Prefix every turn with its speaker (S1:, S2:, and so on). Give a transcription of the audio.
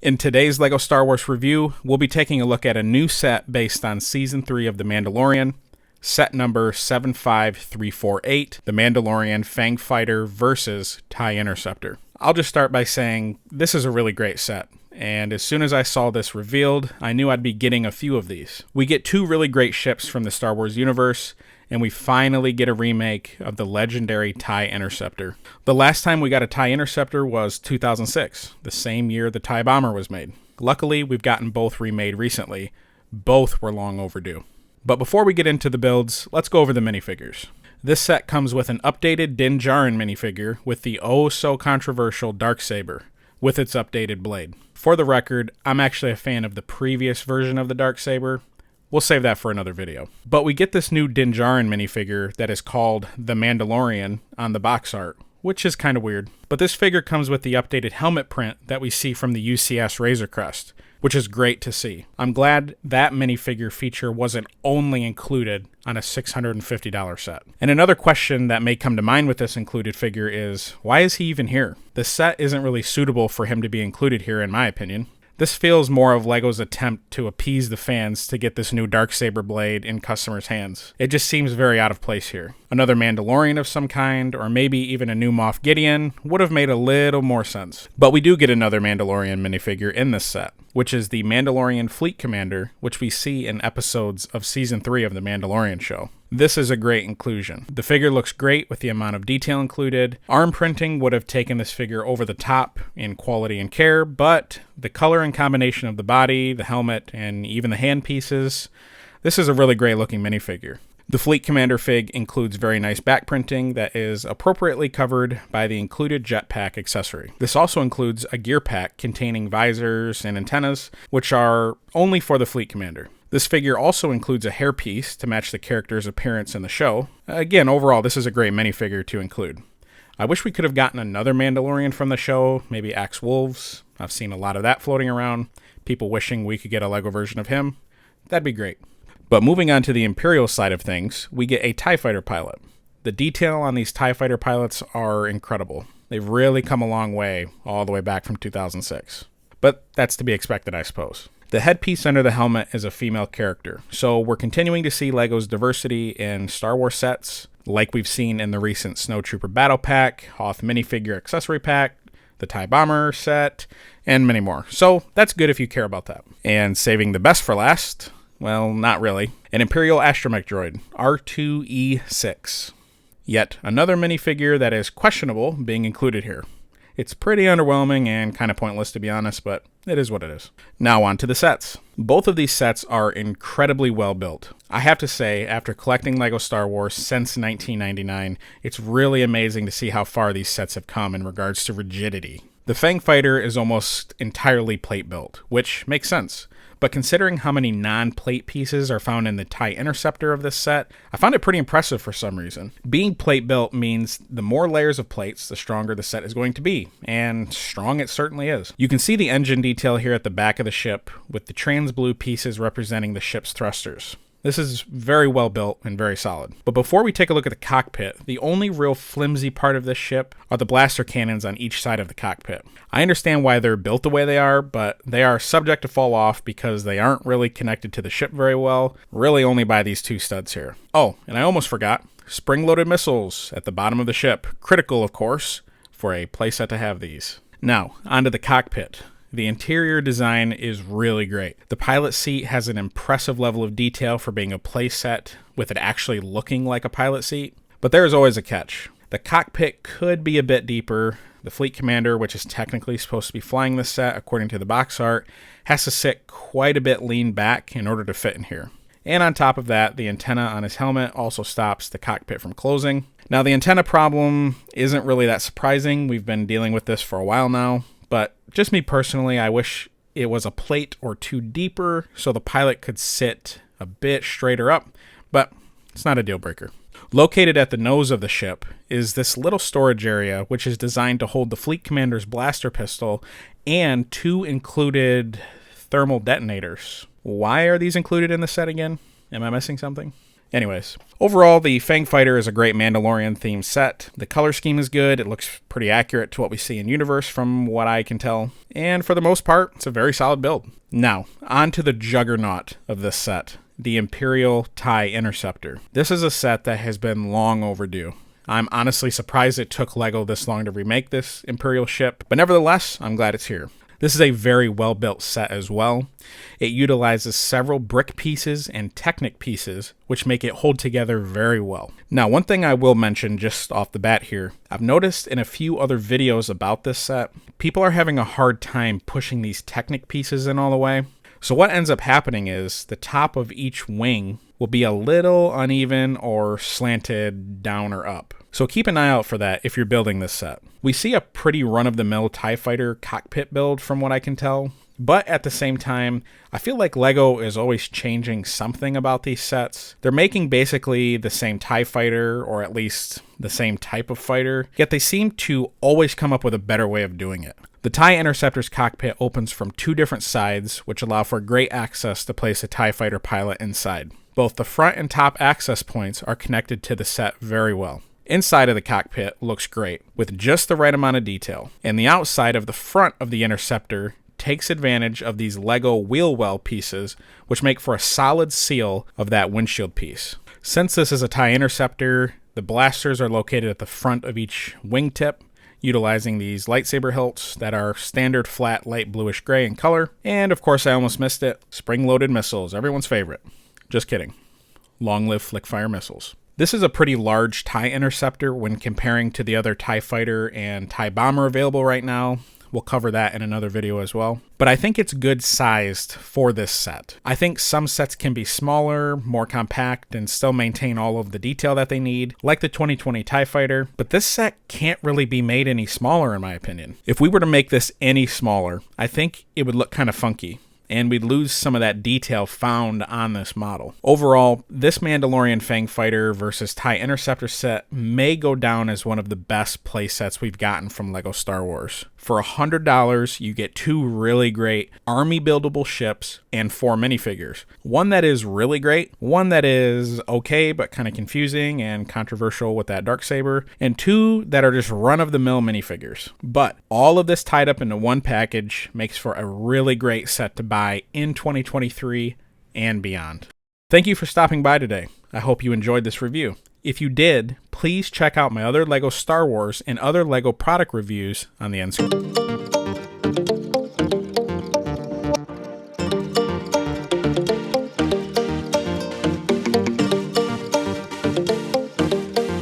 S1: In today's LEGO Star Wars review, we'll be taking a look at a new set based on Season 3 of The Mandalorian, set number 75348, The Mandalorian Fang Fighter versus Tie Interceptor. I'll just start by saying this is a really great set, and as soon as I saw this revealed, I knew I'd be getting a few of these. We get two really great ships from the Star Wars universe, and we finally get a remake of the legendary Tie Interceptor. The last time we got a Tie Interceptor was 2006, the same year the Tie Bomber was made. Luckily, we've gotten both remade recently. Both were long overdue. But before we get into the builds, let's go over the minifigures. This set comes with an updated Din Djarin minifigure with the oh-so-controversial Darksaber, with its updated blade. For the record, I'm actually a fan of the previous version of the Darksaber. We'll save that for another video. But we get this new Din Djarin minifigure that is called the Mandalorian on the box art, which is kind of weird. But this figure comes with the updated helmet print that we see from the UCS Razor Crest, which is great to see. I'm glad that minifigure feature wasn't only included on a $650 set. And another question that may come to mind with this included figure is, why is he even here? The set isn't really suitable for him to be included here in my opinion. This feels more of LEGO's attempt to appease the fans to get this new Darksaber blade in customers' hands. It just seems very out of place here. Another Mandalorian of some kind, or maybe even a new Moff Gideon, would have made a little more sense. But we do get another Mandalorian minifigure in this set, which is the Mandalorian Fleet Commander, which we see in episodes of Season 3 of The Mandalorian show. This is a great inclusion. The figure looks great with the amount of detail included. Arm printing would have taken this figure over the top in quality and care, but the color and combination of the body, the helmet, and even the hand pieces, this is a really great looking minifigure. The Fleet Commander fig includes very nice back printing that is appropriately covered by the included jetpack accessory. This also includes a gear pack containing visors and antennas, which are only for the Fleet Commander. This figure also includes a hairpiece to match the character's appearance in the show. Again, overall, this is a great minifigure to include. I wish we could have gotten another Mandalorian from the show, maybe Axe Wolves. I've seen a lot of that floating around. People wishing we could get a LEGO version of him. That'd be great. But moving on to the Imperial side of things, we get a TIE Fighter pilot. The detail on these TIE Fighter pilots are incredible. They've really come a long way, all the way back from 2006. But that's to be expected, I suppose. The headpiece under the helmet is a female character, so we're continuing to see LEGO's diversity in Star Wars sets, like we've seen in the recent Snowtrooper Battle Pack, Hoth minifigure accessory pack, the TIE Bomber set, and many more. So that's good if you care about that. And saving the best for last, well, not really, an Imperial astromech droid, R2-E6. Yet another minifigure that is questionable being included here. It's pretty underwhelming and kind of pointless to be honest, but it is what it is. Now on to the sets. Both of these sets are incredibly well built. I have to say, after collecting LEGO Star Wars since 1999, it's really amazing to see how far these sets have come in regards to rigidity. The Fang Fighter is almost entirely plate built, which makes sense. But considering how many non-plate pieces are found in the Tie Interceptor of this set, I found it pretty impressive for some reason. Being plate built means the more layers of plates, the stronger the set is going to be, and strong it certainly is. You can see the engine detail here at the back of the ship, with the trans blue pieces representing the ship's thrusters. This is very well built and very solid. But before we take a look at the cockpit, the only real flimsy part of this ship are the blaster cannons on each side of the cockpit. I understand why they're built the way they are, but they are subject to fall off because they aren't really connected to the ship very well, really only by these two studs here. Oh, and I almost forgot, spring-loaded missiles at the bottom of the ship. Critical, of course, for a playset to have these. Now, onto the cockpit. The interior design is really great. The pilot seat has an impressive level of detail for being a playset with it actually looking like a pilot seat. But there's always a catch. The cockpit could be a bit deeper. The Fleet Commander, which is technically supposed to be flying this set according to the box art, has to sit quite a bit lean back in order to fit in here. And on top of that, the antenna on his helmet also stops the cockpit from closing. Now the antenna problem isn't really that surprising. We've been dealing with this for a while now. But just me personally, I wish it was a plate or two deeper so the pilot could sit a bit straighter up, but it's not a deal breaker. Located at the nose of the ship is this little storage area which is designed to hold the Fleet Commander's blaster pistol and two included thermal detonators. Why are these included in the set again? Am I missing something? Anyways, overall, the Fang Fighter is a great Mandalorian themed set. The color scheme is good. It looks pretty accurate to what we see in universe from what I can tell. And for the most part, it's a very solid build. Now, on to the juggernaut of this set, the Imperial Tie Interceptor. This is a set that has been long overdue. I'm honestly surprised it took LEGO this long to remake this Imperial ship, but nevertheless, I'm glad it's here. This is a very well-built set as well. It utilizes several brick pieces and Technic pieces, which make it hold together very well. Now, one thing I will mention just off the bat here, I've noticed in a few other videos about this set, people are having a hard time pushing these Technic pieces in all the way. So what ends up happening is the top of each wing will be a little uneven or slanted down or up. So keep an eye out for that if you're building this set. We see a pretty run-of-the-mill TIE Fighter cockpit build from what I can tell, but at the same time, I feel like LEGO is always changing something about these sets. They're making basically the same TIE Fighter, or at least the same type of fighter, yet they seem to always come up with a better way of doing it. The TIE Interceptor's cockpit opens from two different sides, which allow for great access to place a TIE Fighter pilot inside. Both the front and top access points are connected to the set very well. Inside of the cockpit looks great, with just the right amount of detail, and the outside of the front of the Interceptor takes advantage of these LEGO wheel well pieces, which make for a solid seal of that windshield piece. Since this is a TIE Interceptor, the blasters are located at the front of each wingtip, utilizing these lightsaber hilts that are standard flat light bluish gray in color. And of course, I almost missed it, spring-loaded missiles, everyone's favorite. Just kidding. Long live flick-fire missiles. This is a pretty large TIE Interceptor when comparing to the other TIE Fighter and TIE Bomber available right now. We'll cover that in another video as well. But I think it's good sized for this set. I think some sets can be smaller, more compact, and still maintain all of the detail that they need, like the 2020 TIE Fighter, but this set can't really be made any smaller in my opinion. If we were to make this any smaller, I think it would look kind of funky, and we'd lose some of that detail found on this model. Overall, this Mandalorian Fang Fighter versus TIE Interceptor set may go down as one of the best play sets we've gotten from LEGO Star Wars. For $100, you get two really great army buildable ships and 4 minifigures. One that is really great, one that is okay but kind of confusing and controversial with that darksaber, and 2 that are just run-of-the-mill minifigures. But all of this tied up into one package makes for a really great set to buy in 2023 and beyond. Thank you for stopping by today. I hope you enjoyed this review. If you did, please check out my other LEGO Star Wars and other LEGO product reviews on the end screen.